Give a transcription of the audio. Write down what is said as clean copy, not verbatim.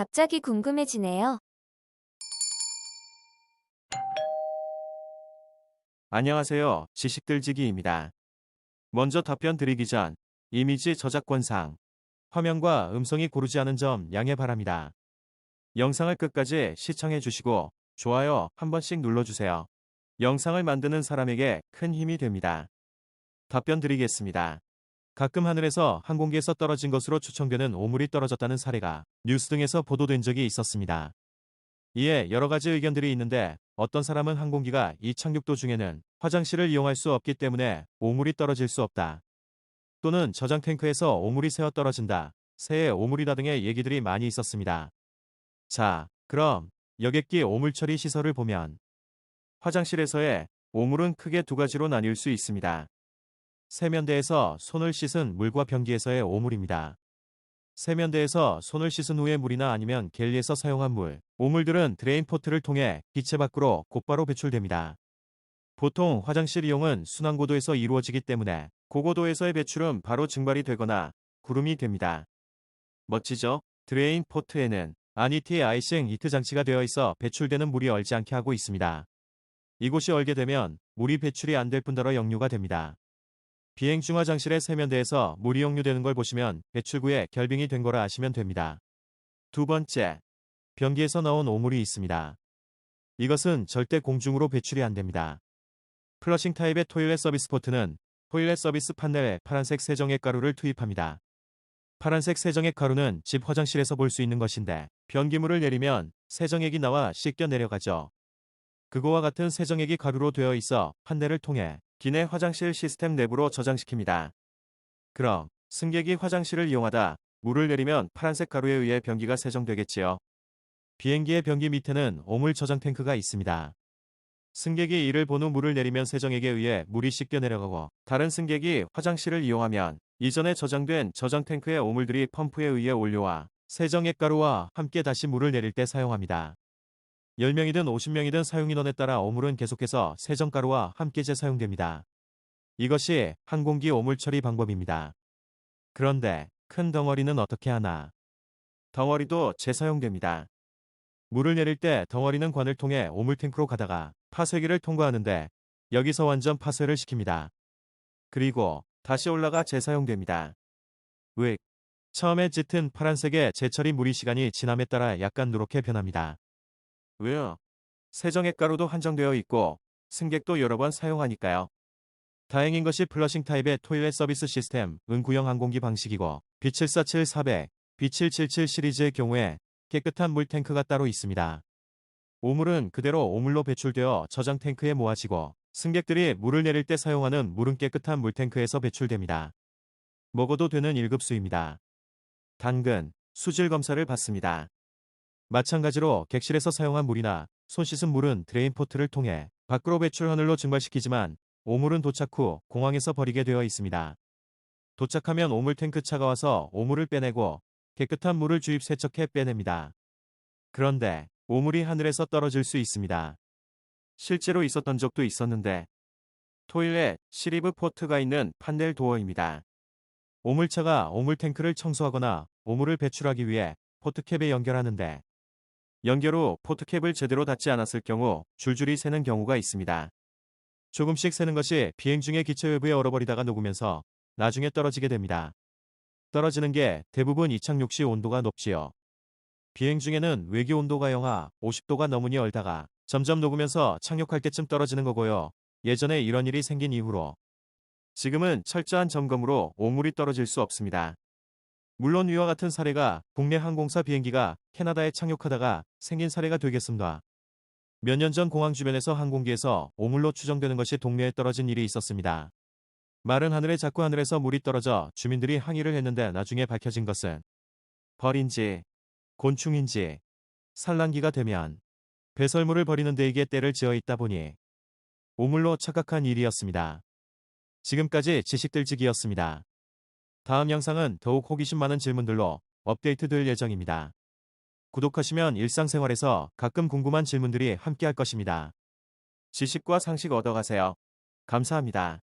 갑자기 궁금해지네요. 안녕하세요. 지식들지기입니다. 먼저 답변 드리기 전 이미지 저작권상 화면과 음성이 고르지 않은 점 양해 바랍니다. 영상을 끝까지 시청해 주시고 좋아요 한 번씩 눌러주세요. 영상을 만드는 사람에게 큰 힘이 됩니다. 답변 드리겠습니다. 가끔 하늘에서 항공기에서 떨어진 것으로 추정되는 오물이 떨어졌다는 사례가 뉴스 등에서 보도된 적이 있었습니다. 이에 여러 가지 의견들이 있는데 어떤 사람은 항공기가 이착륙 도중에는 화장실을 이용할 수 없기 때문에 오물이 떨어질 수 없다. 또는 저장 탱크에서 오물이 새어 떨어진다. 새에 오물이다 등의 얘기들이 많이 있었습니다. 자, 그럼 여객기 오물 처리 시설을 보면 화장실에서의 오물은 크게 두 가지로 나뉠 수 있습니다. 세면대에서 손을 씻은 물과 변기에서의 오물입니다. 세면대에서 손을 씻은 후에 물이나 아니면 갤리에서 사용한 물, 오물들은 드레인 포트를 통해 기체 밖으로 곧바로 배출됩니다. 보통 화장실 이용은 순환고도에서 이루어지기 때문에 고고도에서의 배출은 바로 증발이 되거나 구름이 됩니다. 멋지죠? 드레인 포트에는 아니티 아이싱 히트 장치가 되어 있어 배출되는 물이 얼지 않게 하고 있습니다. 이곳이 얼게 되면 물이 배출이 안 될 뿐더러 역류가 됩니다. 비행 중 화장실의 세면대에서 물이 역류되는 걸 보시면 배출구에 결빙이 된 거라 아시면 됩니다. 두 번째, 변기에서 나온 오물이 있습니다. 이것은 절대 공중으로 배출이 안 됩니다. 플러싱 타입의 토일렛 서비스 포트는 토일렛 서비스 판넬에 파란색 세정액 가루를 투입합니다. 파란색 세정액 가루는 집 화장실에서 볼 수 있는 것인데 변기물을 내리면 세정액이 나와 씻겨 내려가죠. 그거와 같은 세정액이 가루로 되어 있어 판넬을 통해 기내 화장실 시스템 내부로 저장시킵니다. 그럼 승객이 화장실을 이용하다 물을 내리면 파란색 가루에 의해 변기가 세정되겠지요. 비행기의 변기 밑에는 오물 저장 탱크가 있습니다. 승객이 이를 본 후 물을 내리면 세정액에 의해 물이 씻겨 내려가고 다른 승객이 화장실을 이용하면 이전에 저장된 저장 탱크의 오물들이 펌프에 의해 올려와 세정액 가루와 함께 다시 물을 내릴 때 사용합니다. 10명이든 50명이든 사용인원에 따라 오물은 계속해서 세정가루와 함께 재사용됩니다. 이것이 항공기 오물 처리 방법입니다. 그런데 큰 덩어리는 어떻게 하나? 덩어리도 재사용됩니다. 물을 내릴 때 덩어리는 관을 통해 오물 탱크로 가다가 파쇄기를 통과하는데 여기서 완전 파쇄를 시킵니다. 그리고 다시 올라가 재사용됩니다. 왜? 처음에 짙은 파란색의 재처리 물이 시간이 지남에 따라 약간 누렇게 변합니다. 왜요? 세정액 가루도 한정되어 있고 승객도 여러 번 사용하니까요. 다행인 것이 플러싱 타입의 토일렛 서비스 시스템 구형 항공기 방식이고 B747-400, B777 시리즈의 경우에 깨끗한 물 탱크가 따로 있습니다. 오물은 그대로 오물로 배출되어 저장 탱크에 모아지고 승객들이 물을 내릴 때 사용하는 물은 깨끗한 물 탱크에서 배출됩니다. 먹어도 되는 1급 수입니다. 당근, 수질 검사를 받습니다. 마찬가지로 객실에서 사용한 물이나 손 씻은 물은 드레인 포트를 통해 밖으로 배출 하늘로 증발시키지만 오물은 도착 후 공항에서 버리게 되어 있습니다. 도착하면 오물 탱크 차가 와서 오물을 빼내고 깨끗한 물을 주입 세척해 빼냅니다. 그런데 오물이 하늘에서 떨어질 수 있습니다. 실제로 있었던 적도 있었는데 토일렛 시리브 포트가 있는 판넬 도어입니다. 오물차가 오물 탱크를 청소하거나 오물을 배출하기 위해 포트캡에 연결하는데 연결 후 포트캡을 제대로 닫지 않았을 경우 줄줄이 새는 경우가 있습니다. 조금씩 새는 것이 비행 중에 기체 외부에 얼어버리다가 녹으면서 나중에 떨어지게 됩니다. 떨어지는 게 대부분 이착륙 시 온도가 높지요. 비행 중에는 외기 온도가 영하 50도가 넘으니 얼다가 점점 녹으면서 착륙할 때쯤 떨어지는 거고요. 예전에 이런 일이 생긴 이후로 지금은 철저한 점검으로 오물이 떨어질 수 없습니다. 물론 위와 같은 사례가 국내 항공사 비행기가 캐나다에 착륙하다가 생긴 사례가 되겠습니다. 몇 년 전 공항 주변에서 항공기에서 오물로 추정되는 것이 동네에 떨어진 일이 있었습니다. 마른 하늘에 자꾸 하늘에서 물이 떨어져 주민들이 항의를 했는데 나중에 밝혀진 것은 벌인지 곤충인지 산란기가 되면 배설물을 버리는 데에게 때를 지어 있다 보니 오물로 착각한 일이었습니다. 지금까지 지식들지기였습니다. 다음 영상은 더욱 호기심 많은 질문들로 업데이트될 예정입니다. 구독하시면 일상생활에서 가끔 궁금한 질문들이 함께할 것입니다. 지식과 상식 얻어가세요. 감사합니다.